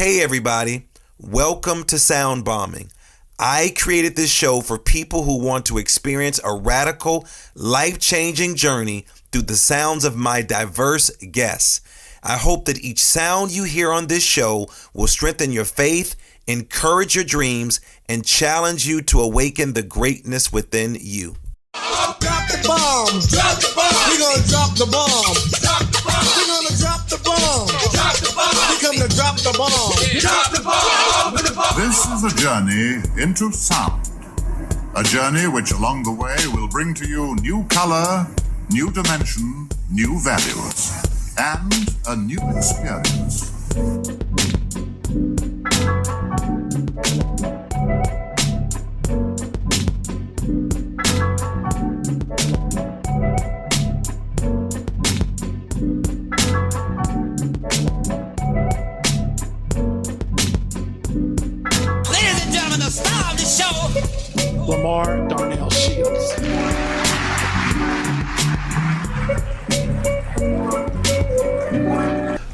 Hey everybody, welcome to Sound Bombing. I created this show for people who want to experience a radical, life-changing journey through the sounds of my diverse guests. I hope that each sound you hear on this show will strengthen your faith, encourage your dreams, and challenge you to awaken the greatness within you. Drop the bomb. Drop the bomb. We're gonna drop the bomb. Drop the bomb. We're gonna drop the bomb. Drop the bomb. We come to drop the bomb. Drop the bomb. This is a journey into sound. A journey which along the way will bring to you new color, new dimension, new values, and a new experience. LaMarr, Darnell Shields.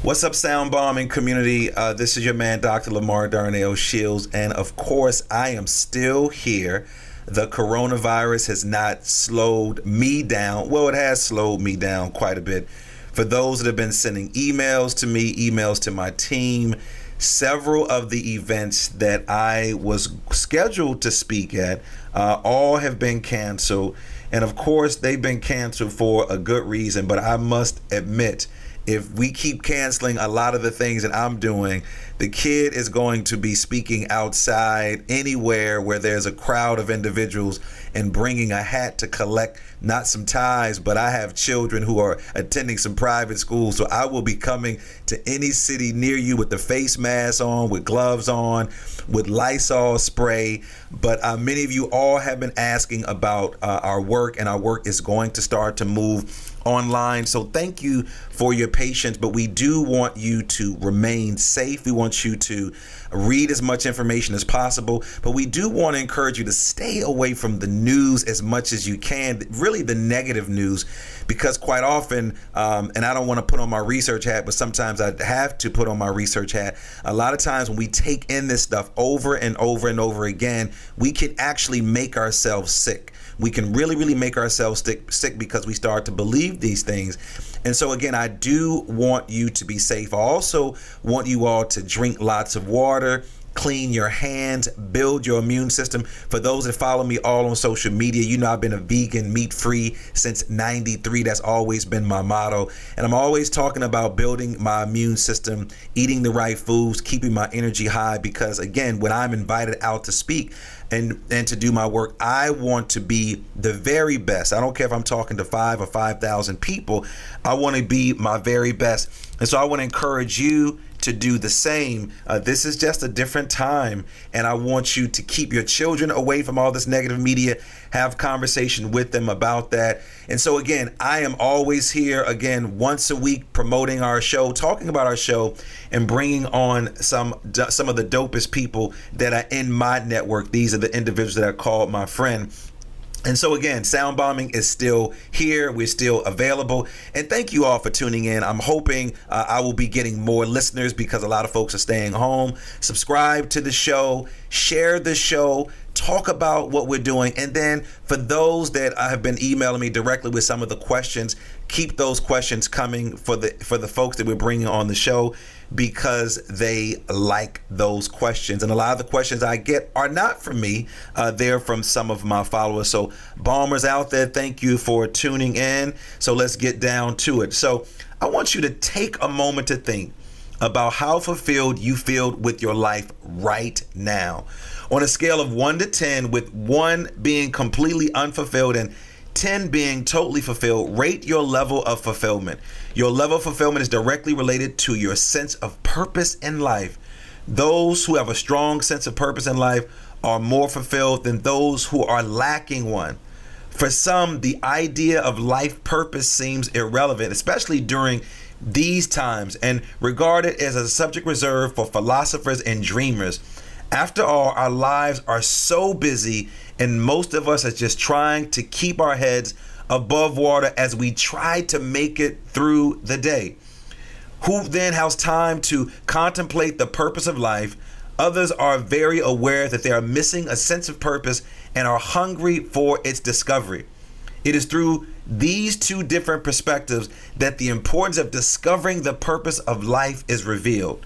What's up, Sound Bombing community? This is your man, Dr. LaMarr Darnell Shields, and of course, I am still here. The coronavirus has not slowed me down. Well, it has slowed me down quite a bit. For those that have been sending emails to me, emails to my team, several of the events that I was scheduled to speak at all have been canceled. And of course, they've been canceled for a good reason. But I must admit, if we keep canceling a lot of the things that I'm doing, the kid is going to be speaking outside anywhere where there's a crowd of individuals and bringing a hat to collect not some ties, but I have children who are attending some private schools. So I will be coming to any city near you with the face mask on, with gloves on, with Lysol spray. But many of you all have been asking about our work, and our work is going to start to move online. So thank you for your patience, but we do want you to remain safe. We want you to read as much information as possible, but we do want to encourage you to stay away from the news as much as you can, really the negative news, because quite often, and I don't want to put on my research hat, but sometimes I have to put on my research hat. A lot of times when we take in this stuff over and over and over again, we can actually make ourselves sick. We can really make ourselves sick because we start to believe these things. And so again, I do want you to be safe. I also want you all to drink lots of water, clean your hands, build your immune system. For those that follow me all on social media, you know I've been a vegan, meat-free since '93. That's always been my motto. And I'm always talking about building my immune system, eating the right foods, keeping my energy high, because again, when I'm invited out to speak and to do my work, I want to be the very best. I don't care if I'm talking to 5 or 5,000 people. I want to be my very best. And so I want to encourage you to do the same. This is just a different time, and I want you to keep your children away from all this negative media, have conversation with them about that. And so again, I am always here again once a week promoting our show, talking about our show, and bringing on some of the dopest people that are in my network. These are the individuals that I call my friend. And so again, Sound Bombing is still here. We're still available. And thank you all for tuning in. I'm hoping I will be getting more listeners because a lot of folks are staying home. Subscribe to the show, share the show, talk about what we're doing. And then for those that have been emailing me directly with some of the questions, keep those questions coming for the folks that we're bringing on the show, because they like those questions. And a lot of the questions I get are not from me. They're from some of my followers. So bombers out there, thank you for tuning in. So let's get down to it. So I want you to take a moment to think about how fulfilled you feel with your life right now. On a scale of 1 to 10, with 1 being completely unfulfilled and 10 being totally fulfilled, rate your level of fulfillment. Your level of fulfillment is directly related to your sense of purpose in life. Those who have a strong sense of purpose in life are more fulfilled than those who are lacking one. For some, the idea of life purpose seems irrelevant, especially during these times, and regarded as a subject reserved for philosophers and dreamers. After all, our lives are so busy, and most of us are just trying to keep our heads above water as we try to make it through the day. who then has time to contemplate the purpose of life. Others are very aware that they are missing a sense of purpose and are hungry for its discovery. It is through these two different perspectives that the importance of discovering the purpose of life is revealed.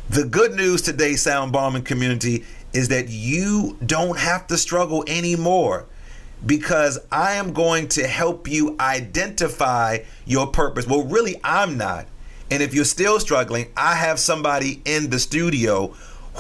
The good news today, Sound Bombing community, is that you don't have to struggle anymore, because I am going to help you identify your purpose. Well, really, I'm not. And if you're still struggling, I have somebody in the studio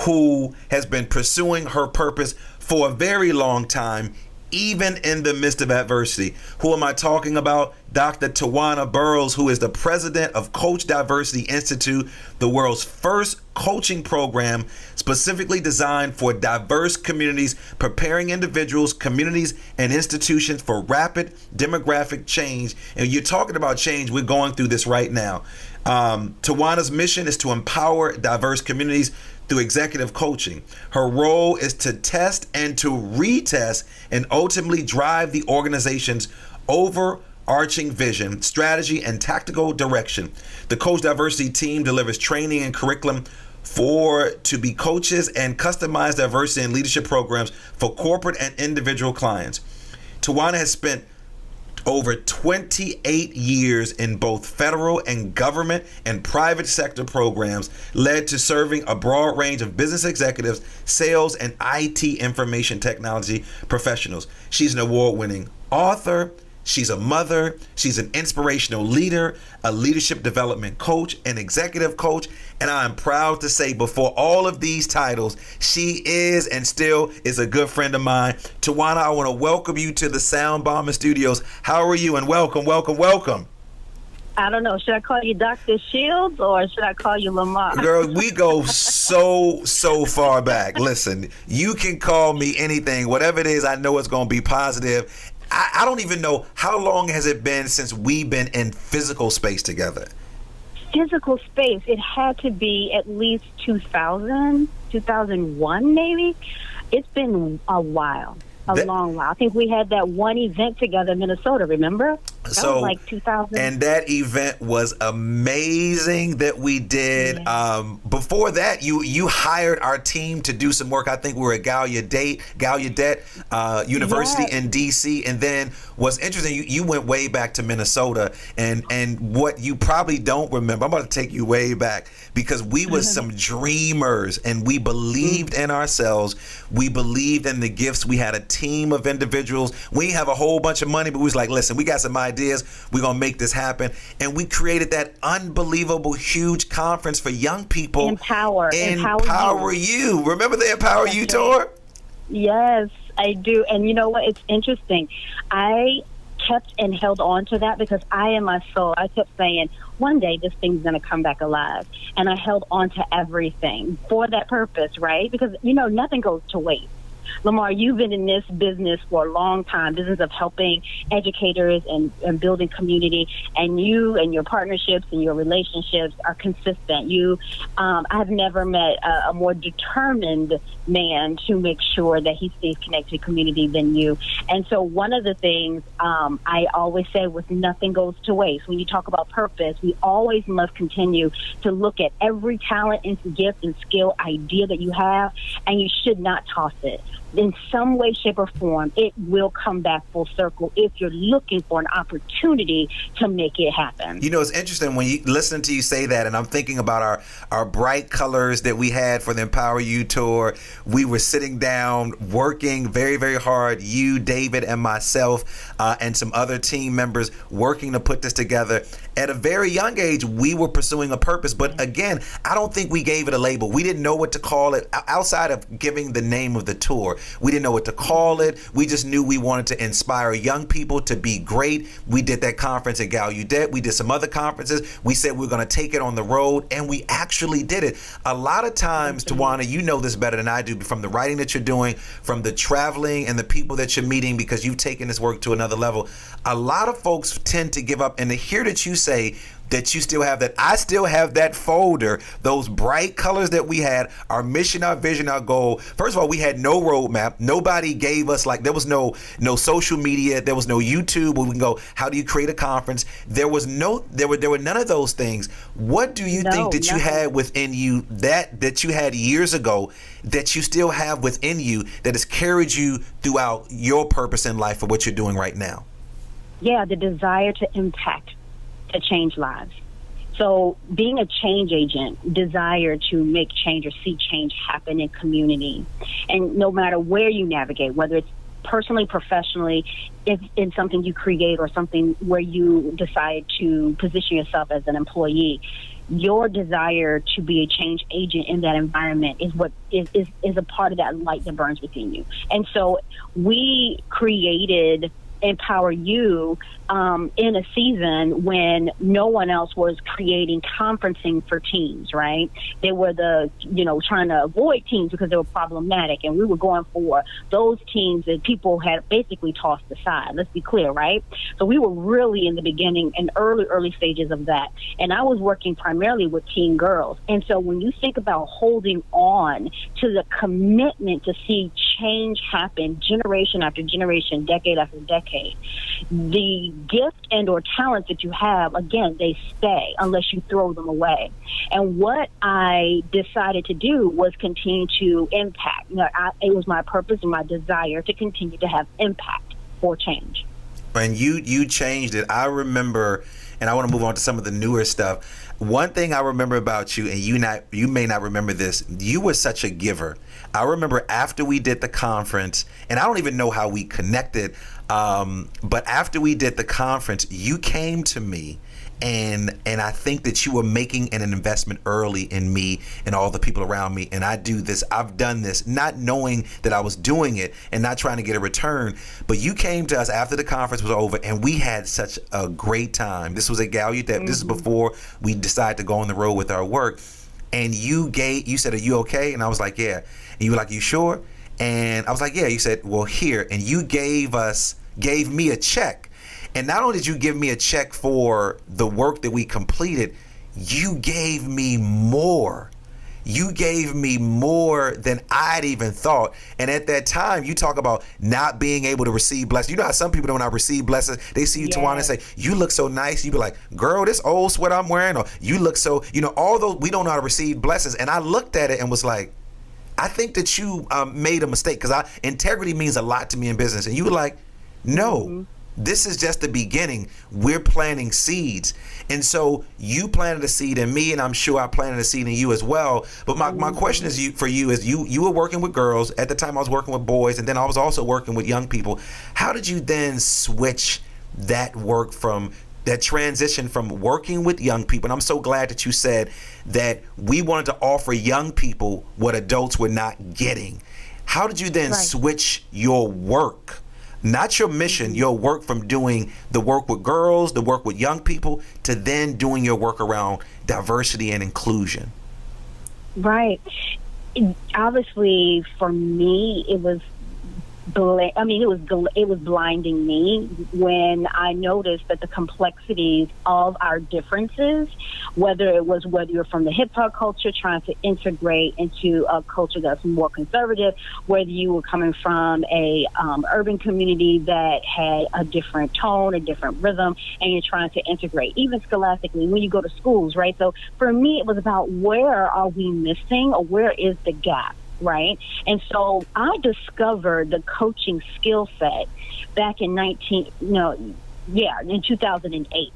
who has been pursuing her purpose for a very long time, even in the midst of adversity. Who am I talking about? Dr. Towanna Burrous, who is the president of CoachDiversity Institute, the world's first coaching program specifically designed for diverse communities, preparing individuals, communities, and institutions for rapid demographic change. And you're talking about change, we're going through this right now. Tawanna's mission is to empower diverse communities through executive coaching. Her role is to test and to retest and ultimately drive the organization's overarching vision, strategy, and tactical direction. The Coach Diversity team delivers training and curriculum to be coaches and customized diversity and leadership programs for corporate and individual clients. Towanna has spent over 28 years in both federal and government and private sector programs, led to serving a broad range of business executives, sales, and IT information technology professionals. She's an award-winning author. She's a mother. She's an inspirational leader, a leadership development coach, an executive coach. And I am proud to say, before all of these titles, she is and still is a good friend of mine. Towanna, I want to welcome you to the Sound Bombing Studios. How are you? And welcome, welcome, welcome. I don't know. Should I call you Dr. Shields or should I call you LaMarr? Girl, we go so far back. Listen, you can call me anything. Whatever it is, I know it's going to be positive. I don't even know, how long has it been since we've been in physical space together? Physical space, it had to be at least 2000, 2001 maybe. It's been a while, long while. I think we had that one event together in Minnesota, remember? That was like 2000. And that event was amazing that we did. Yeah. Before that, you hired our team to do some work. I think we were at Gallaudet University in DC. And then what's interesting, you went way back to Minnesota. And what you probably don't remember, I'm about to take you way back, because we were some dreamers and we believed in ourselves. We believed in the gifts. We had a team of individuals. We didn't have a whole bunch of money, but we was like, listen, we got some ideas. We're going to make this happen. And we created that unbelievable, huge conference for young people. Empower You. Remember the Empower You tour? Yes, I do. And you know what? It's interesting. I kept and held on to that because I, in my soul, I kept saying, one day this thing's going to come back alive. And I held on to everything for that purpose, right? Because, nothing goes to waste. LaMarr, you've been in this business for a long time, business of helping educators and building community, and you and your partnerships and your relationships are consistent. I've never met a more determined man to make sure that he stays connected to community than you. And so one of the things I always say was nothing goes to waste. When you talk about purpose, we always must continue to look at every talent and gift and skill idea that you have, and you should not toss it. In some way, shape, or form, it will come back full circle if you're looking for an opportunity to make it happen. It's interesting when you listen to you say that, and I'm thinking about our bright colors that we had for the Empower You tour. We were sitting down, working very, very hard, you, David, and myself, and some other team members working to put this together. At a very young age, we were pursuing a purpose, but again, I don't think we gave it a label. We didn't know what to call it outside of giving the name of the tour. We didn't know what to call it. We just knew we wanted to inspire young people to be great. We did that conference at Gallaudet. We did some other conferences. We said we were going to take it on the road, and we actually did it. A lot of times, Towanna, you know this better than I do, from the writing that you're doing, from the traveling and the people that you're meeting, because you've taken this work to another level. A lot of folks tend to give up, and to hear that you say that you still have that. I still have that folder, those bright colors that we had, our mission, our vision, our goal. First of all, we had no roadmap. Nobody gave us, like, there was no social media. There was no YouTube where we can go, how do you create a conference? There were none of those things. What do you think that you had within you that you had years ago that you still have within you that has carried you throughout your purpose in life for what you're doing right now? Yeah, the desire to impact, to change lives. So being a change agent, desire to make change or see change happen in community. And no matter where you navigate, whether it's personally, professionally, if in something you create or something where you decide to position yourself as an employee, your desire to be a change agent in that environment is what is a part of that light that burns within you. And so we created Empower You in a season when no one else was creating conferencing for teams, right? They were trying to avoid teams because they were problematic, and we were going for those teams that people had basically tossed aside. Let's be clear, right? So we were really in the beginning and early stages of that. And I was working primarily with teen girls. And so when you think about holding on to the commitment to see change happen generation after generation, decade after decade, the gift and or talents that you have, again, they stay unless you throw them away. And what I decided to do was continue to impact. It was my purpose and my desire to continue to have impact for change. And you changed it. I remember, and I want to move on to some of the newer stuff. One thing I remember about you, and you may not remember this, you were such a giver. I remember after we did the conference, and I don't even know how we connected, but after we did the conference, you came to me, and I think that you were making an investment early in me and all the people around me. And I've done this not knowing that I was doing it and not trying to get a return, but you came to us after the conference was over, and we had such a great time. This was a Gallup that this is before we decided to go on the road with our work. And you said, "Are you okay?" And I was like, "Yeah." And you were like, "You sure?" And I was like, "Yeah." You said, "Well, here." And you gave me a check. And not only did you give me a check for the work that we completed, you gave me more. You gave me more than I'd even thought. And at that time, you talk about not being able to receive blessings. You know how some people don't not receive blessings. They see you, Towanna, and say, "You look so nice." You be like, "Girl, this old sweater I'm wearing," or "You look so," all those, we don't know how to receive blessings. And I looked at it and was like, I think that you made a mistake, because integrity means a lot to me in business. And you were like, "No, this is just the beginning. We're planting seeds." And so you planted a seed in me, and I'm sure I planted a seed in you as well. But my question is for you is you were working with girls. At the time I was working with boys, and then I was also working with young people. How did you then switch that work from that transition from working with young people? And I'm so glad that you said that we wanted to offer young people what adults were not getting. How did you then switch your work? Not your mission, your work, from doing the work with girls, the work with young people, to then doing your work around diversity and inclusion. Right. Obviously, for me, it was blinding me when I noticed that the complexities of our differences, whether you're from the hip hop culture trying to integrate into a culture that's more conservative, whether you were coming from a urban community that had a different tone, a different rhythm, and you're trying to integrate, even scholastically, when you go to schools, right? So for me, it was about where are we missing, or where is the gap? Right. And so I discovered the coaching skill set back in 2008.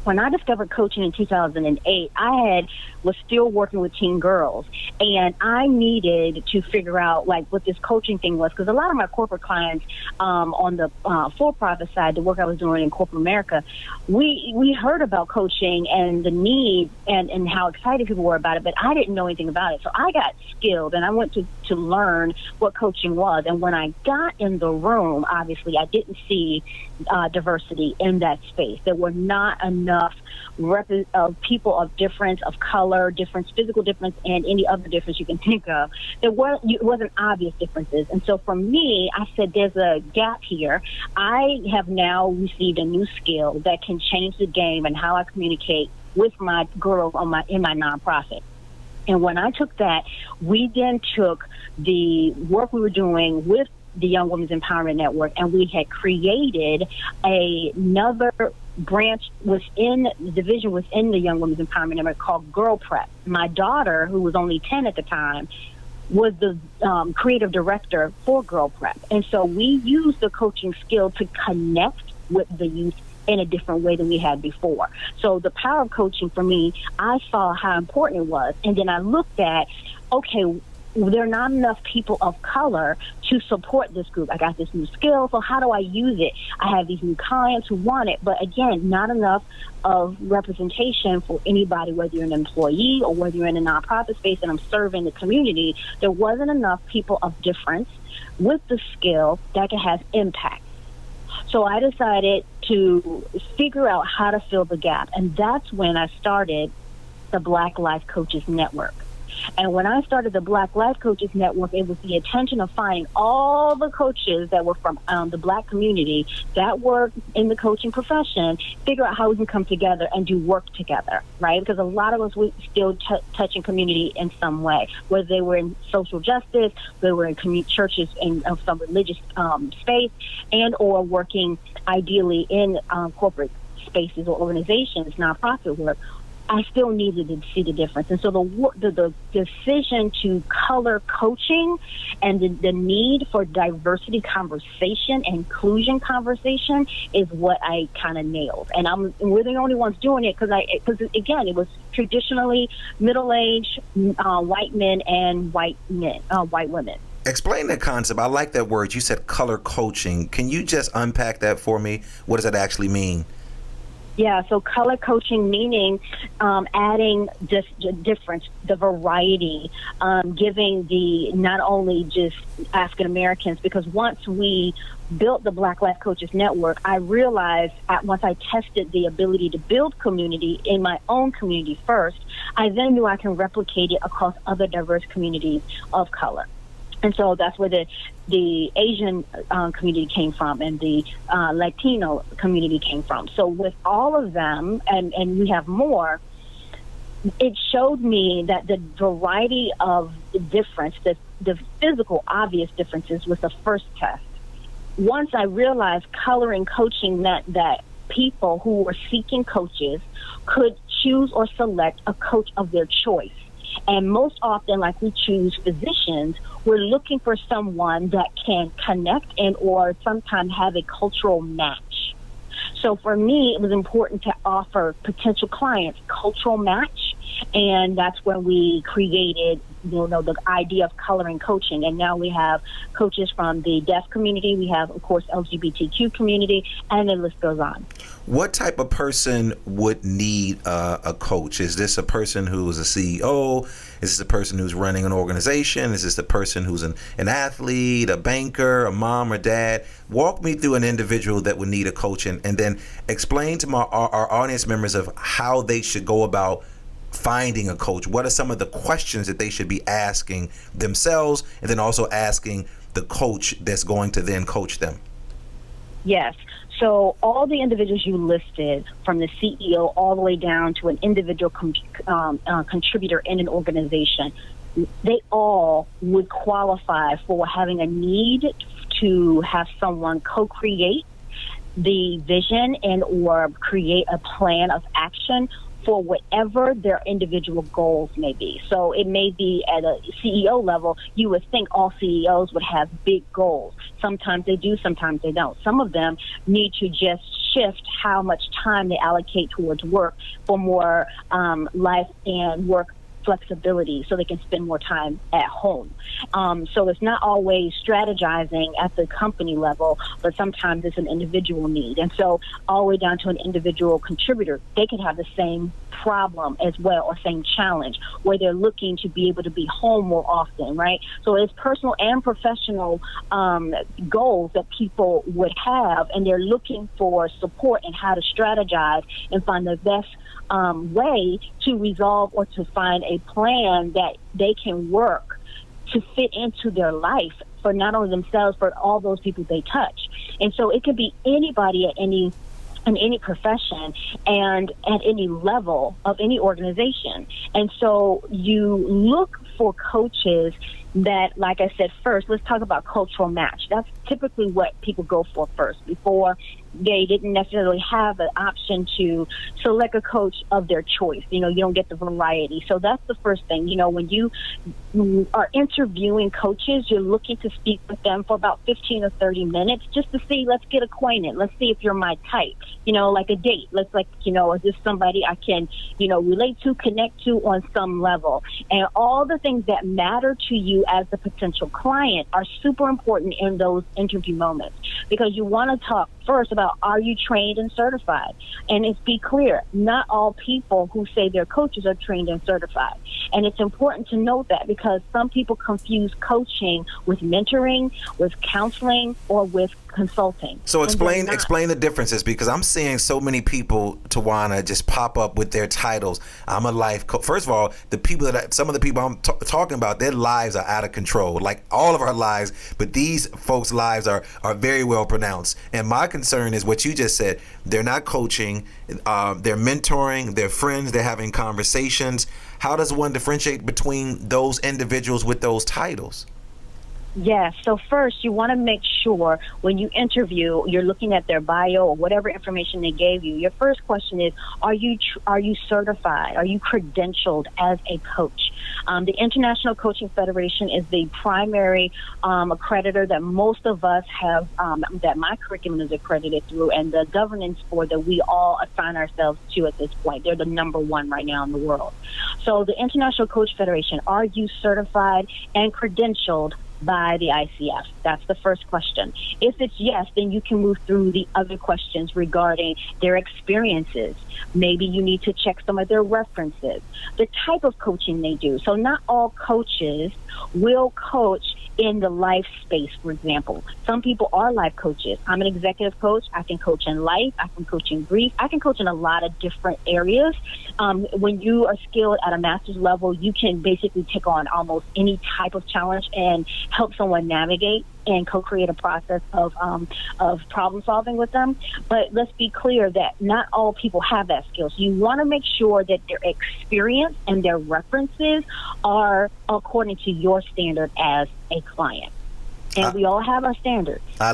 When I discovered coaching in 2008, I was still working with teen girls, and I needed to figure out what this coaching thing was, because a lot of my corporate clients on the for-profit side, the work I was doing in corporate America, we heard about coaching and the need and how excited people were about it, but I didn't know anything about it. So I got skilled, and I went to learn what coaching was. And when I got in the room, obviously I didn't see diversity in that space. There were not enough enough people of difference, of color, difference, physical difference, and any other difference you can think of. It wasn't obvious differences. And so for me, I said there's a gap here. I have now received a new skill that can change the game and how I communicate with my girls in my nonprofit. And when I took that, we then took the work we were doing with the Young Women's Empowerment Network, and we had created another branch within the division within the Young Women's Empowerment Network called Girl Prep. My daughter, who was only 10 at the time, was the creative director for Girl Prep. And so we used the coaching skill to connect with the youth in a different way than we had before. So the power of coaching for me, I saw how important it was. And then I looked at, okay, there are not enough people of color to support this group. I got this new skill, so how do I use it? I have these new clients who want it, but again, not enough of representation for anybody, whether you're an employee or whether you're in a nonprofit space and I'm serving the community. There wasn't enough people of difference with the skill that could have impact. So I decided to figure out how to fill the gap, and that's when I started the Black Life Coaches Network. And when I started the Black Life Coaches Network, it was the intention of finding all the coaches that were from the Black community that work in the coaching profession, figure out how we can come together and do work together, right? Because a lot of us, we still touching community in some way, whether they were in social justice, they were in churches in some religious space, and or working ideally in corporate spaces or organizations, nonprofit work. I still needed to see the difference. And so the decision to color coaching and the need for diversity conversation, inclusion conversation is what I kind of nailed. And we're the only ones doing it because again, it was traditionally middle-aged white men and white women. Explain that concept. I like that word. You said color coaching. Can you just unpack that for me? What does that actually mean? Yeah, so color coaching meaning adding difference, the variety, giving the not only just African Americans, because once we built the Black Life Coaches Network, I realized once I tested the ability to build community in my own community first, I then knew I can replicate it across other diverse communities of color. And so that's where the Asian community came from and the Latino community came from. So with all of them, and we have more, it showed me that the variety of the difference, the physical obvious differences was the first test. Once I realized coloring coaching meant that people who were seeking coaches could choose or select a coach of their choice. And most often, like we choose physicians, we're looking for someone that can connect and or sometimes have a cultural match. So for me, it was important to offer potential clients cultural match. And that's when we created, the idea of coloring coaching. And now we have coaches from the deaf community. We have, of course, LGBTQ community, and the list goes on. What type of person would need a coach? Is this a person who is a CEO? Is this a person who's running an organization? Is this a person who's an athlete, a banker, a mom or dad? Walk me through an individual that would need a coach, and then explain to our audience members of how they should go about finding a coach. What are some of the questions that they should be asking themselves, and then also asking the coach that's going to then coach them? Yes. So all the individuals you listed, from the CEO all the way down to an individual contributor in an organization, they all would qualify for having a need to have someone co-create the vision and or create a plan of action for whatever their individual goals may be. So it may be at a CEO level, you would think all CEOs would have big goals. Sometimes they do, sometimes they don't. Some of them need to just shift how much time they allocate towards work for more life and work flexibility so they can spend more time at home. So it's not always strategizing at the company level, but sometimes it's an individual need. And so all the way down to an individual contributor, they could have the same problem as well, or same challenge, where they're looking to be able to be home more often, right? So it's personal and professional goals that people would have, and they're looking for support in how to strategize and find the best way to resolve or to find a plan that they can work to fit into their life for not only themselves, but all those people they touch. And so it could be anybody at in any profession and at any level of any organization. And so you look for coaches that, like I said, first, let's talk about cultural match. That's typically what people go for first, before they didn't necessarily have an option to select a coach of their choice. You don't get the variety. So that's the first thing. When you are interviewing coaches, you're looking to speak with them for about 15 or 30 minutes just to see, let's get acquainted. Let's see if you're my type, like a date. Let's is this somebody I can, relate to, connect to on some level? And all the things that matter to you as the potential client are super important in those interview moments, because you want to talk first about, are you trained and certified? And it's be clear, not all people who say they're coaches are trained and certified. And it's important to note that, because some people confuse coaching with mentoring, with counseling, or with consulting. So explain the differences, because I'm seeing so many people, Towanna, just pop up with their titles. I'm a life coach. First of all, some of the people I'm talking about, their lives are out of control, like all of our lives, but these folks' lives are very well pronounced. And my concern is what you just said. They're not coaching, they're mentoring, they're friends, they're having conversations. How does one differentiate between those individuals with those titles? Yes. So first, you want to make sure when you interview, you're looking at their bio or whatever information they gave you. Your first question is, are you certified? Are you credentialed as a coach? The International Coaching Federation is the primary accreditor that most of us have, that my curriculum is accredited through, and the governance board that we all assign ourselves to at this point. They're the number one right now in the world. So the International Coach Federation, are you certified and credentialed by the ICF? That's the first question. If it's yes, then you can move through the other questions regarding their experiences. Maybe you need to check some of their references, the type of coaching they do. So not all coaches will coach in the life space, for example. Some people are life coaches. I'm an executive coach. I can coach in life. I can coach in grief. I can coach in a lot of different areas. When you are skilled at a master's level, you can basically take on almost any type of challenge and help someone navigate and co-create a process of problem solving with them. But let's be clear that not all people have that skill. So you want to make sure that their experience and their references are according to your standard as a client. And we all have our standards. I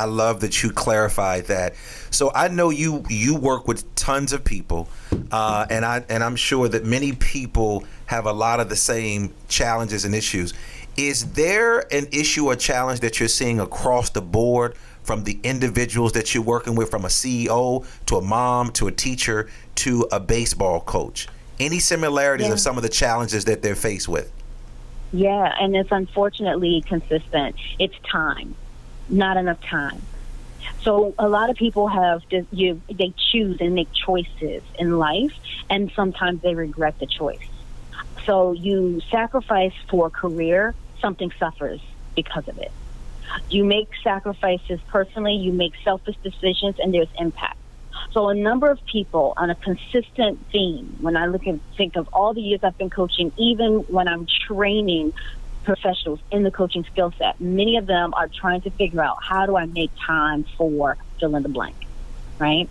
love that you clarified that. So I know you work with tons of people, and I'm sure that many people have a lot of the same challenges and issues. Is there an issue or challenge that you're seeing across the board from the individuals that you're working with, from a CEO to a mom to a teacher to a baseball coach? Any similarities of some of the challenges that they're faced with? Yeah, and it's unfortunately consistent. It's time, not enough time. So a lot of people they choose and make choices in life, and sometimes they regret the choice. So you sacrifice for a career, something suffers because of it. You make sacrifices personally, you make selfish decisions, and there's impact. So a number of people on a consistent theme, when I think of all the years I've been coaching, even when I'm training professionals in the coaching skill set, many of them are trying to figure out, how do I make time for fill in the blank, right?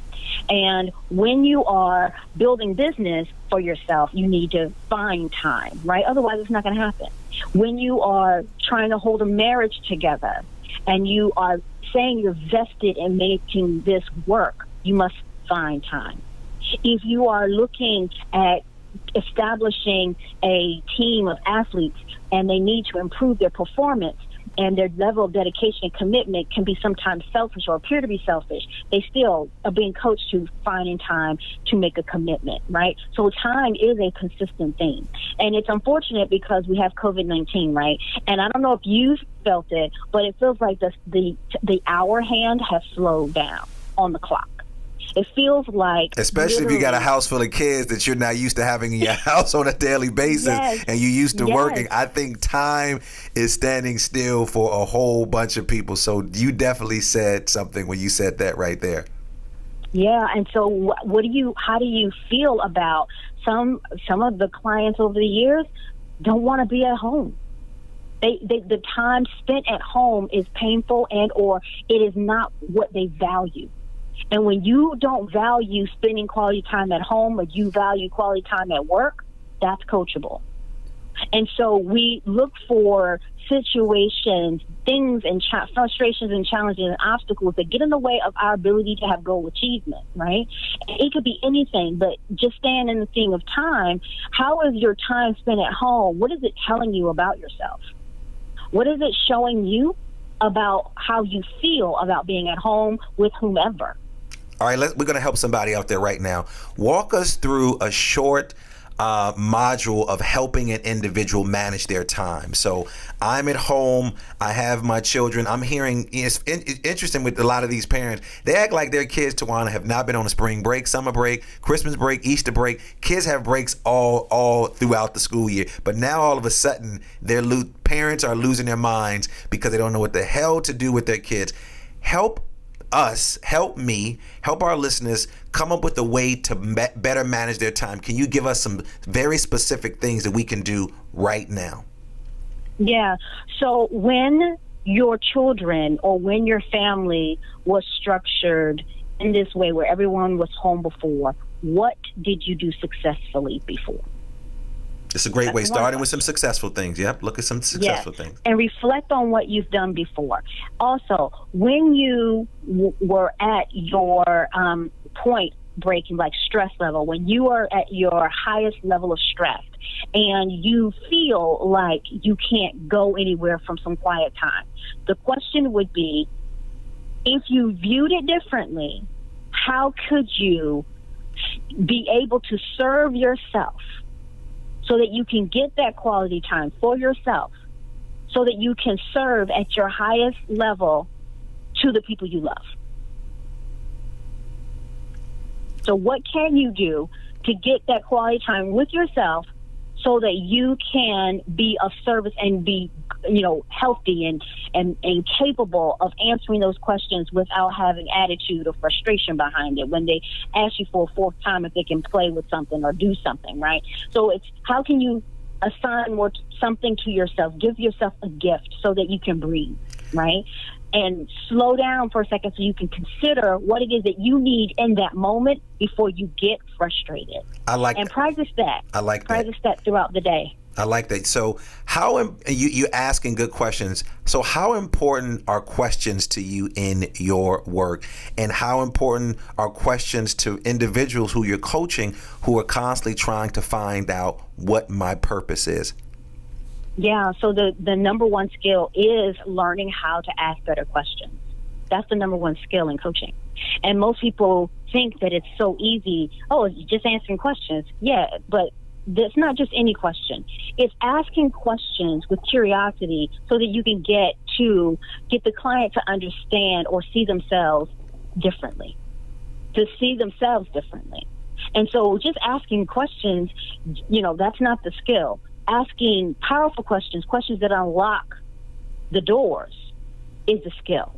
And when you are building business for yourself, you need to find time, right? Otherwise, it's not going to happen. When you are trying to hold a marriage together and you are saying you're vested in making this work, you must find time. If you are looking at establishing a team of athletes and they need to improve their performance, and their level of dedication and commitment can be sometimes selfish or appear to be selfish, they still are being coached to finding time to make a commitment, right? So time is a consistent thing. And it's unfortunate because we have COVID-19, right? And I don't know if you've felt it, but it feels like the hour hand has slowed down on the clock. It feels like, especially if you got a house full of kids that you're not used to having in your house on a daily basis, and you're used to working. I think time is standing still for a whole bunch of people. So you definitely said something when you said that right there. Yeah, and so how do you feel about some of the clients over the years don't want to be at home? The time spent at home is painful and or it is not what they value. And when you don't value spending quality time at home, or you value quality time at work, that's coachable. And so we look for situations, things, and frustrations and challenges and obstacles that get in the way of our ability to have goal achievement, right? It could be anything, but just staying in the theme of time, how is your time spent at home? What is it telling you about yourself? What is it showing you about how you feel about being at home with whomever? All right, we're going to help somebody out there right now. Walk us through a short module of helping an individual manage their time. So I'm at home, I have my children. I'm hearing, it's interesting with a lot of these parents, they act like their kids, Towanna, have not been on a spring break, summer break, Christmas break, Easter break. Kids have breaks all throughout the school year. But now all of a sudden, parents are losing their minds because they don't know what the hell to do with their kids. Help me, help our listeners come up with a way to better manage their time. Can you give us some very specific things that we can do right now? Yeah. So when your children or when your family was structured in this way where everyone was home before, what did you do successfully before? It's a great way, starting with some successful things. Yep, look at some successful things. And reflect on what you've done before. Also, when you were at your point breaking, like stress level, when you are at your highest level of stress and you feel like you can't go anywhere from some quiet time, the question would be, if you viewed it differently, how could you be able to serve yourself so that you can get that quality time for yourself, so that you can serve at your highest level to the people you love? So what can you do to get that quality time with yourself so that you can be of service and be, healthy and capable of answering those questions without having attitude or frustration behind it when they ask you for a fourth time if they can play with something or do something, right? So it's how can you assign something to yourself, give yourself a gift so that you can breathe, right? And slow down for a second so you can consider what it is that you need in that moment before you get frustrated. And practice that. Practice that throughout the day. I like that. So you asking good questions. So how important are questions to you in your work? And how important are questions to individuals who you're coaching who are constantly trying to find out what my purpose is? Yeah, so the number one skill is learning how to ask better questions. That's the number one skill in coaching. And most people think that it's so easy. Oh, it's just answering questions. Yeah, but it's not just any question. It's asking questions with curiosity so that you can get the client to understand or see themselves differently, And so just asking questions, that's not the skill. Asking powerful questions that unlock the doors is the skill.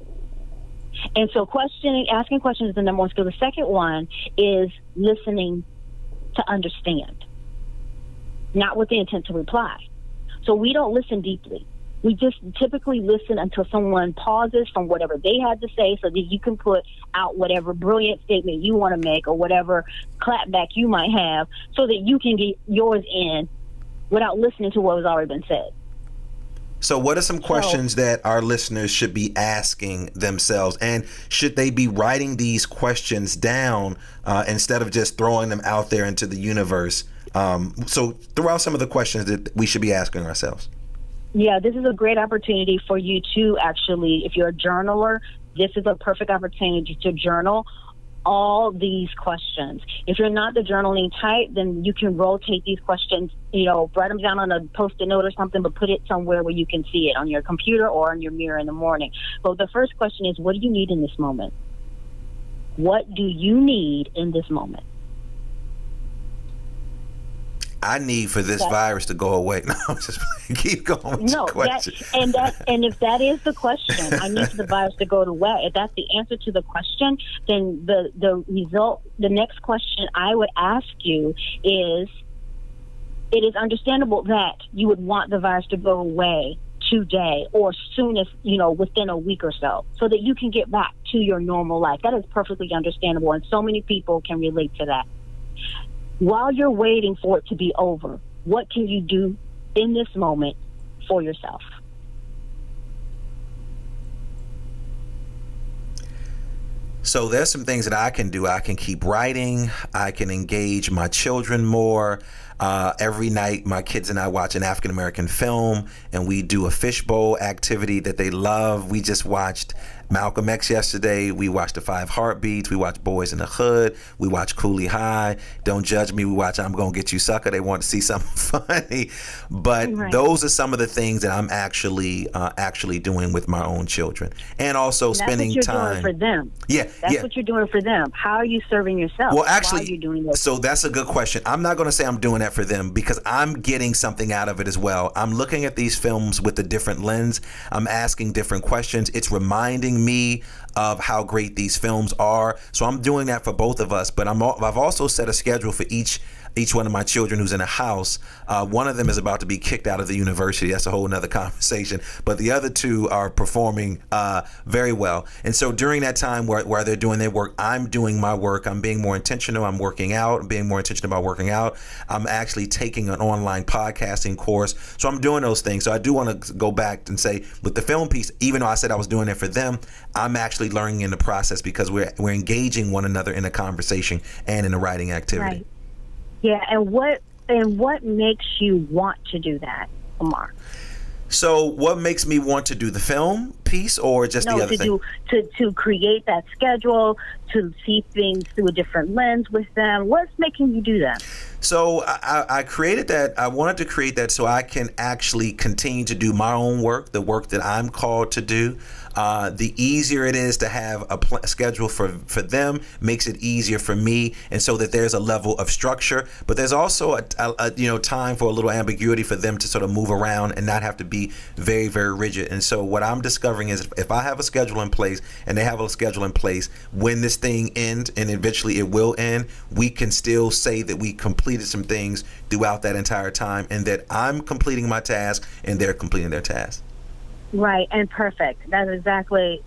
And so asking questions is the number one skill. The second one is listening to understand, not with the intent to reply. So we don't listen deeply. We just typically listen until someone pauses from whatever they had to say so that you can put out whatever brilliant statement you want to make or whatever clapback you might have so that you can get yours in without listening to what has already been said. So what are some questions that our listeners should be asking themselves? And should they be writing these questions down instead of just throwing them out there into the universe? So throw out some of the questions that we should be asking ourselves. Yeah, this is a great opportunity for you to actually, if you're a journaler, this is a perfect opportunity to journal all these questions. If you're not the journaling type, then you can rotate these questions, write them down on a Post-it note or something, but put it somewhere where you can see it, on your computer or on your mirror in the morning. But the first question is, what do you need in this moment? What do you need in this moment? I need for this virus to go away. No, I'm just keep going with the question. And if that is the question, I need for the virus to go away. If that's the answer to the question, then the result, the next question I would ask you is, it is understandable that you would want the virus to go away today or soonest, within a week or so that you can get back to your normal life. That is perfectly understandable, and so many people can relate to that. While you're waiting for it to be over, what can you do in this moment for yourself? So there's some things that I can do. I can keep writing. I can engage my children more. Every night, my kids and I watch an African-American film, and we do a fishbowl activity that they love. We just watched Malcolm X yesterday. We watched The Five Heartbeats. We watched Boys in the Hood. We watched Cooley High. Don't Judge Me. We watch I'm Gonna Get You Sucker. They want to see something funny. But those are some of the things that I'm actually doing with my own children. And also spending time. That's what you're doing for them. That's what you're doing for them. How are you serving yourself? Well, actually, why are you doing this? So that's a good question. I'm not going to say I'm doing that for them, because I'm getting something out of it as well. I'm looking at these films with a different lens. I'm asking different questions. It's reminding me of how great these films are. So I'm doing that for both of us, but I've also set a schedule for each one of my children who's in a house. One of them is about to be kicked out of the university. That's a whole nother conversation. But the other two are performing very well. And so during that time where they're doing their work, I'm doing my work. I'm being more intentional. I'm working out. I'm being more intentional about working out. I'm actually taking an online podcasting course. So I'm doing those things. So I do want to go back and say, with the film piece, even though I said I was doing it for them, I'm actually learning in the process, because we're engaging one another in a conversation and in a writing activity. Right. Yeah, and what makes you want to do that, LaMarr? So what makes me want to do the film piece, or just the other thing? To create that schedule, to see things through a different lens with them. What's making you do that? So I created that. I wanted to create that so I can actually continue to do my own work, the work that I'm called to do. The easier it is to have a schedule for them makes it easier for me, and so that there's a level of structure. But there's also a time for a little ambiguity for them to sort of move around and not have to be very, very rigid. And so what I'm discovering is, if I have a schedule in place and they have a schedule in place, when this thing ends, and eventually it will end, we can still say that we completed some things throughout that entire time, and that I'm completing my task and they're completing their task. Right, and perfect. That's exactly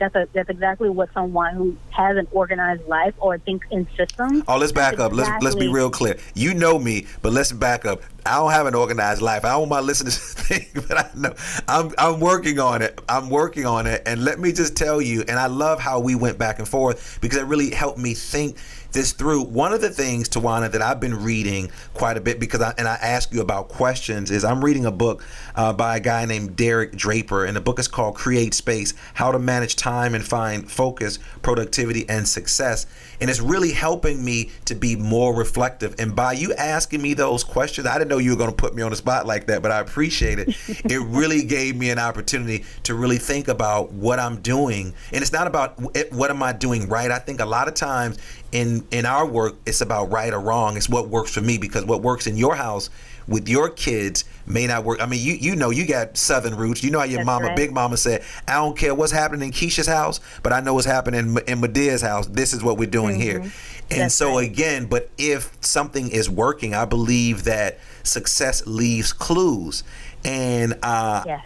what someone who has an organized life or thinks in systems. Oh, let's back up. Let's be real clear. You know me, but let's back up. I don't have an organized life. I don't want my listeners to think, but I know I'm working on it. And let me just tell you, and I love how we went back and forth, because it really helped me think this through. One of the things, Towanna, that I've been reading quite a bit, because I ask you about questions, is I'm reading a book by a guy named Derek Draper, and the book is called Create Space: How to Manage Time and Find Focus, Productivity, and Success. And it's really helping me to be more reflective. And by you asking me those questions, I didn't know you were going to put me on the spot like that, but I appreciate it. It really gave me an opportunity to really think about what I'm doing. And it's not about what am I doing right. I think a lot of times in our work, it's about right or wrong. It's what works for me, because what works in your house with your kids may not work. I mean, you know, you got Southern roots. You know how your Big Mama said, I don't care what's happening in Keisha's house, but I know what's happening in Medea's house. This is what we're doing here. And so again, but if something is working, I believe that success leaves clues. And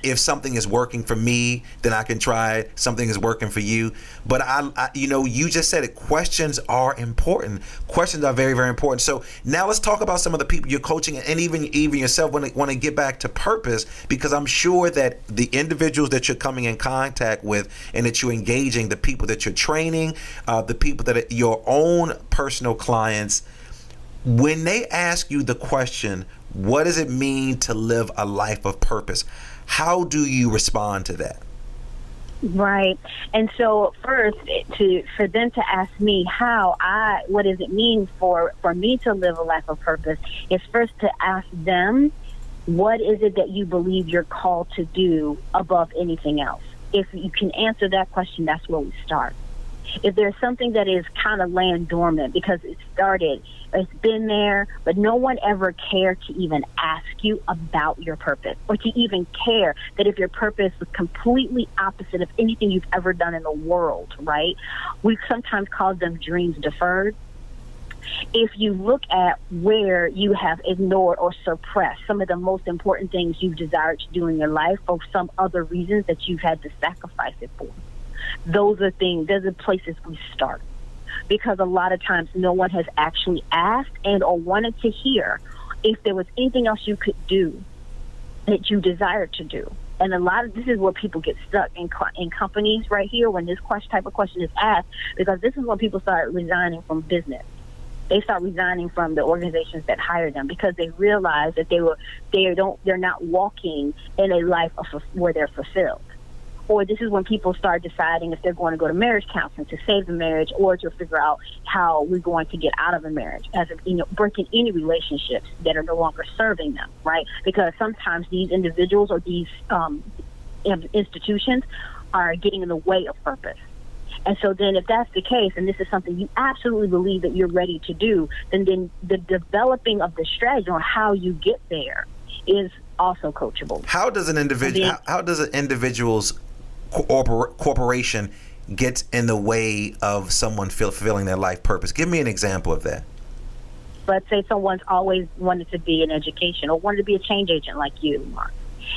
if something is working for me, then I can try something is working for you. But I you just said it. Questions are important. Questions are very, very important. So now let's talk about some of the people you're coaching, and even yourself want to get back to purpose, because I'm sure that the individuals that you're coming in contact with and that you're engaging, the people that you're training, the people that are your own personal clients, when they ask you the question, what does it mean to live a life of purpose? How do you respond to that? Right. And so first, for them to ask me what does it mean for me to live a life of purpose, is first to ask them, what is it that you believe you're called to do above anything else? If you can answer that question, that's where we start. If there's something that is kind of laying dormant because it's been there, but no one ever cared to even ask you about your purpose, or to even care that if your purpose was completely opposite of anything you've ever done in the world, right? We sometimes call them dreams deferred. If you look at where you have ignored or suppressed some of the most important things you've desired to do in your life for some other reasons that you've had to sacrifice it for, those are places we start. Because a lot of times no one has actually asked and or wanted to hear if there was anything else you could do that you desired to do. And this is where people get stuck in companies right here when this type of question is asked, because this is when people start resigning from business. They start resigning from the organizations that hire them because they realize that they're not walking in a life where they're fulfilled. Or this is when people start deciding if they're going to go to marriage counseling to save the marriage, or to figure out how we're going to get out of a marriage, breaking any relationships that are no longer serving them, right? Because sometimes these individuals or these institutions are getting in the way of purpose. And so then if that's the case, and this is something you absolutely believe that you're ready to do, then the developing of the strategy on how you get there is also coachable. How does an individual's corporation get in the way of someone fulfilling their life purpose? Give me an example of that. Let's say someone's always wanted to be in education or wanted to be a change agent like you, Mark.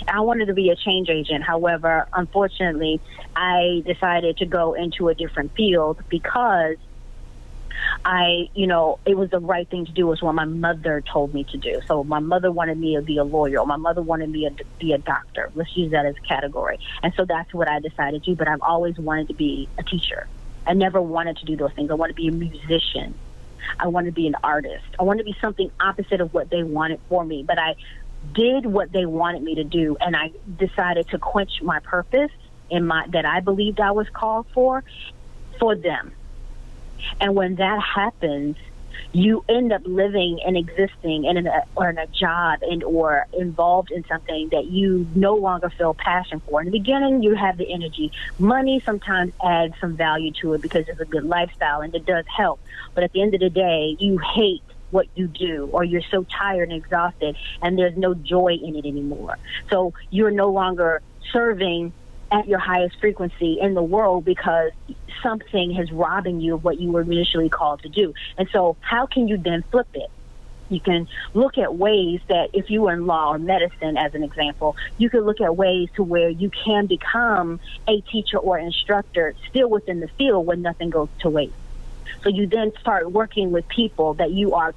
I wanted to be a change agent. However, unfortunately, I decided to go into a different field because it was the right thing to do. It was what my mother told me to do. So my mother wanted me to be a lawyer, or my mother wanted me to be a doctor. Let's use that as a category. And so that's what I decided to do. But I've always wanted to be a teacher. I never wanted to do those things. I wanted to be a musician. I wanted to be an artist. I wanted to be something opposite of what they wanted for me. But I did what they wanted me to do, and I decided to quench my purpose that I believed I was called for them. And when that happens, you end up living and existing in a job or involved in something that you no longer feel passion for. In the beginning, you have the energy. Money sometimes adds some value to it because it's a good lifestyle, and it does help. But at the end of the day, you hate what you do, or you're so tired and exhausted, and there's no joy in it anymore. So you're no longer serving at your highest frequency in the world because something is robbing you of what you were initially called to do. And so how can you then flip it? You can look at ways that, if you were in law or medicine, as an example, you could look at ways to where you can become a teacher or instructor still within the field when nothing goes to waste. So you then start working with people that you are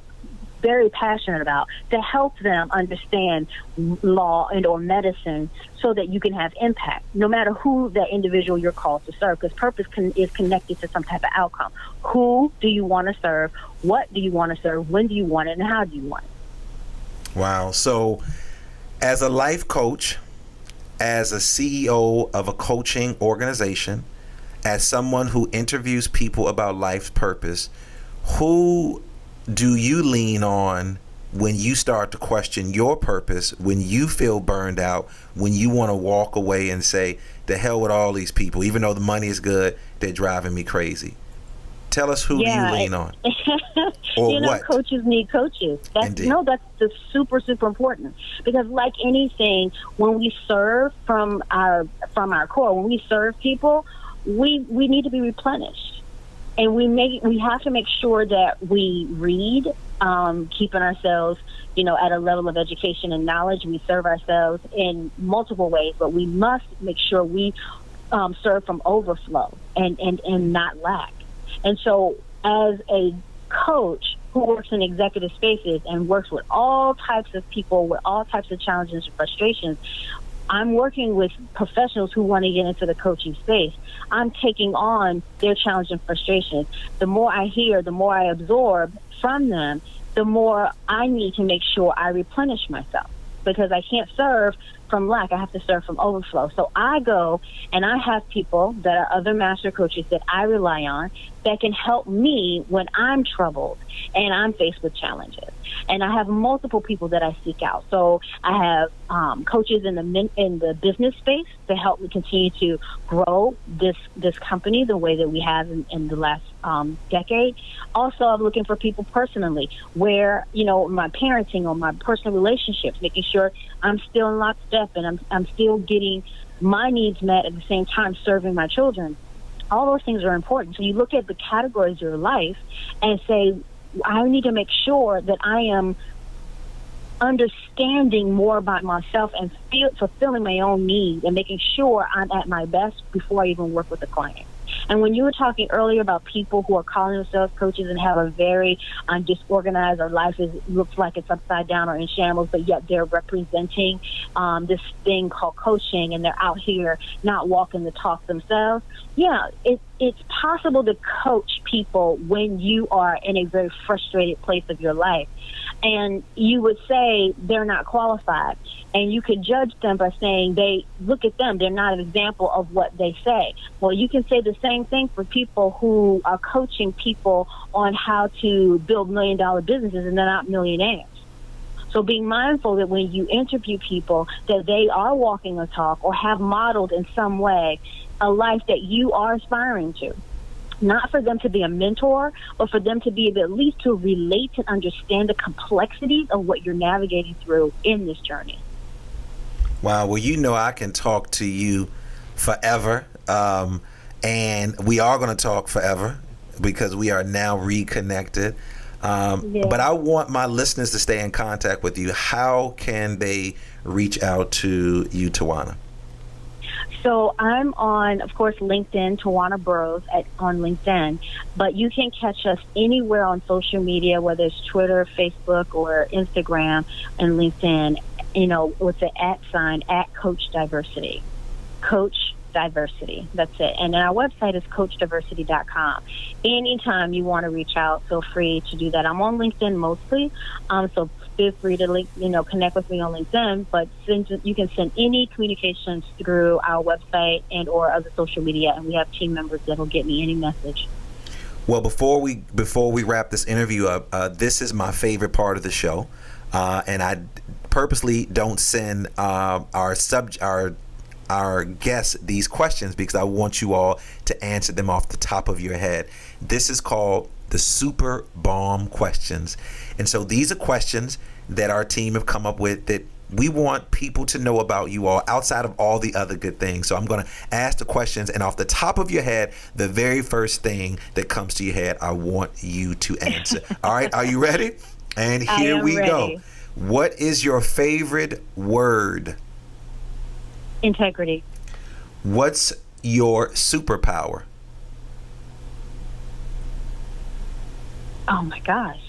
very passionate about to help them understand law and or medicine so that you can have impact, no matter who that individual you're called to serve, because purpose is connected to some type of outcome. Who do you want to serve? What do you want to serve? When do you want it? And how do you want it? Wow. So as a life coach, as a CEO of a coaching organization, as someone who interviews people about life's purpose, who do you lean on when you start to question your purpose, when you feel burned out, when you want to walk away and say, the hell with all these people, even though the money is good, they're driving me crazy? Tell us who do you lean on? Or what? Coaches need coaches. That's super, super important. Because like anything, when we serve from our core, when we serve people, we need to be replenished. And we have to make sure that we read, keeping ourselves, at a level of education and knowledge. We serve ourselves in multiple ways, but we must make sure we serve from overflow and not lack. And so as a coach who works in executive spaces and works with all types of people with all types of challenges and frustrations, I'm working with professionals who want to get into the coaching space. I'm taking on their challenge and frustrations. The more I hear, the more I absorb from them, the more I need to make sure I replenish myself, because I can't serve from lack. I have to serve from overflow. So I go and I have people that are other master coaches that I rely on that can help me when I'm troubled and I'm faced with challenges. And I have multiple people that I seek out. So I have coaches in the business space to help me continue to grow this company the way that we have in the last decade. Also, I'm looking for people personally where, my parenting or my personal relationships, making sure I'm still in lockstep and I'm still getting my needs met at the same time serving my children. All those things are important. So you look at the categories of your life and say, I need to make sure that I am understanding more about myself and fulfilling my own need and making sure I'm at my best before I even work with a client. And when you were talking earlier about people who are calling themselves coaches and have a very disorganized, or life looks like it's upside down or in shambles, but yet they're representing this thing called coaching, and they're out here not walking the talk themselves. Yeah, it's possible to coach people when you are in a very frustrated place of your life. And you would say they're not qualified. And you could judge them by saying, look at them, they're not an example of what they say. Well, you can say the same thing for people who are coaching people on how to build $1 million businesses, and they're not millionaires. So being mindful that when you interview people, that they are walking a talk or have modeled in some way a life that you are aspiring to. Not for them to be a mentor, but for them to be able at least to relate and understand the complexities of what you're navigating through in this journey. Wow. Well, I can talk to you forever. And we are going to talk forever because we are now reconnected. But I want my listeners to stay in contact with you. How can they reach out to you, Towanna? So I'm on, of course, LinkedIn, Towanna Burrous on LinkedIn, but you can catch us anywhere on social media, whether it's Twitter, Facebook, or Instagram and LinkedIn, with the @ at CoachDiversity. CoachDiversity, that's it. And then our website is CoachDiversity.com. Anytime you want to reach out, feel free to do that. I'm on LinkedIn mostly, so feel free to connect with me on LinkedIn, but you can send any communications through our website and or other social media, and we have team members that will get me any message. Well, before we wrap this interview up, this is my favorite part of the show, and I purposely don't send our guests these questions because I want you all to answer them off the top of your head. This is called the Super Bomb Questions. And so these are questions that our team have come up with that we want people to know about you all outside of all the other good things. So I'm going to ask the questions, and off the top of your head, the very first thing that comes to your head, I want you to answer. All right, are you ready? And here we go. What is your favorite word? Integrity. What's your superpower? Oh my gosh.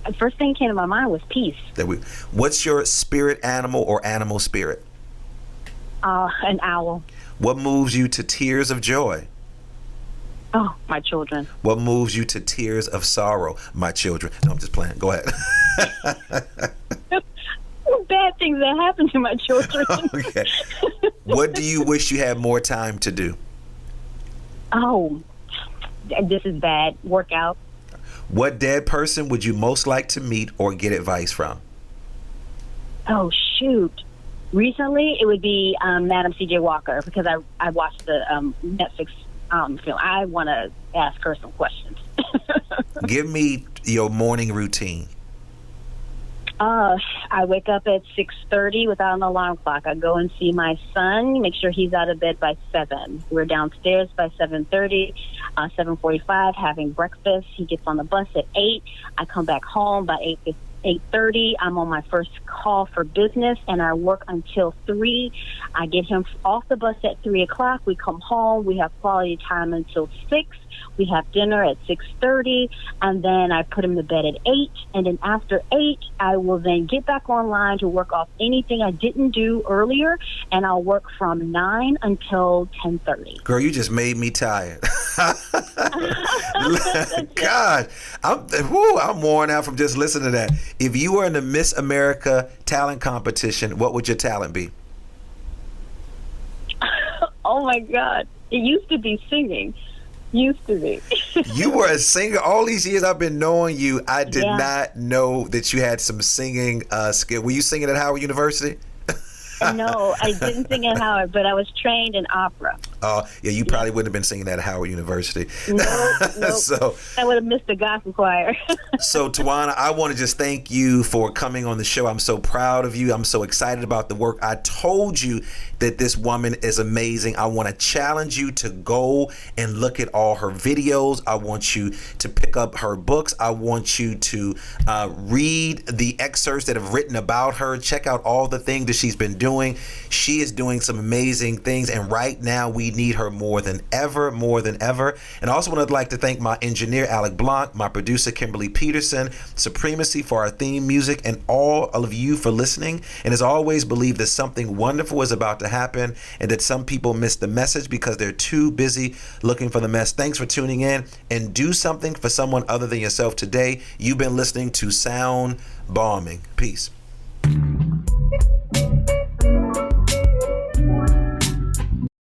The first thing that came to my mind was peace. What's your spirit animal or animal spirit? An owl. What moves you to tears of joy? Oh, my children. What moves you to tears of sorrow? My children. No, I'm just playing. Go ahead. Bad things that happen to my children. Okay. What do you wish you had more time to do? Oh, this is bad. Workout. What dead person would you most like to meet or get advice from? Oh, shoot. Recently, it would be Madam C.J. Walker, because I watched the Netflix film. I want to ask her some questions. Give me your morning routine. I wake up at 6:30 without an alarm clock. I go and see my son, make sure he's out of bed by 7. We're downstairs by 7:30, 7:45, having breakfast. He gets on the bus at 8. I come back home by 8:30. I'm on my first call for business, and I work until 3. I get him off the bus at 3 o'clock. We come home. We have quality time until 6. We have dinner at 6:30, and then I put him to bed at 8. And then after 8, I will then get back online to work off anything I didn't do earlier, and I'll work from 9 until 10:30. Girl, you just made me tired. God, I'm worn out from just listening to that. If you were in the Miss America talent competition, what would your talent be? Oh my God. It used to be singing. Used to be. You were a singer all these years I've been knowing you. I did Yeah. not know that you had some singing skill. Were you singing at Howard University? No, I didn't sing at Howard, but I was trained in opera. Yeah, you probably wouldn't have been singing at Howard University. Nope. So, I would have missed the gospel choir. so Towanna, I want to just thank you for coming on the show. I'm so proud of you. I'm so excited about the work. I told you that this woman is amazing. I want to challenge you to go and look at all her videos. I want you to pick up her books. I want you to read the excerpts that have written about her. Check out all the things that she's been doing. She is doing some amazing things, and right now we need her more than ever. And I also would like to thank my engineer Alec Blanc, my producer Kimberly Peterson, Supremacy for our theme music, and all of you for listening. And as always, believe that something wonderful is about to happen, and that some people miss the message because they're too busy looking for the mess. Thanks for tuning in, and do something for someone other than yourself today. You've been listening to Sound Bombing. Peace.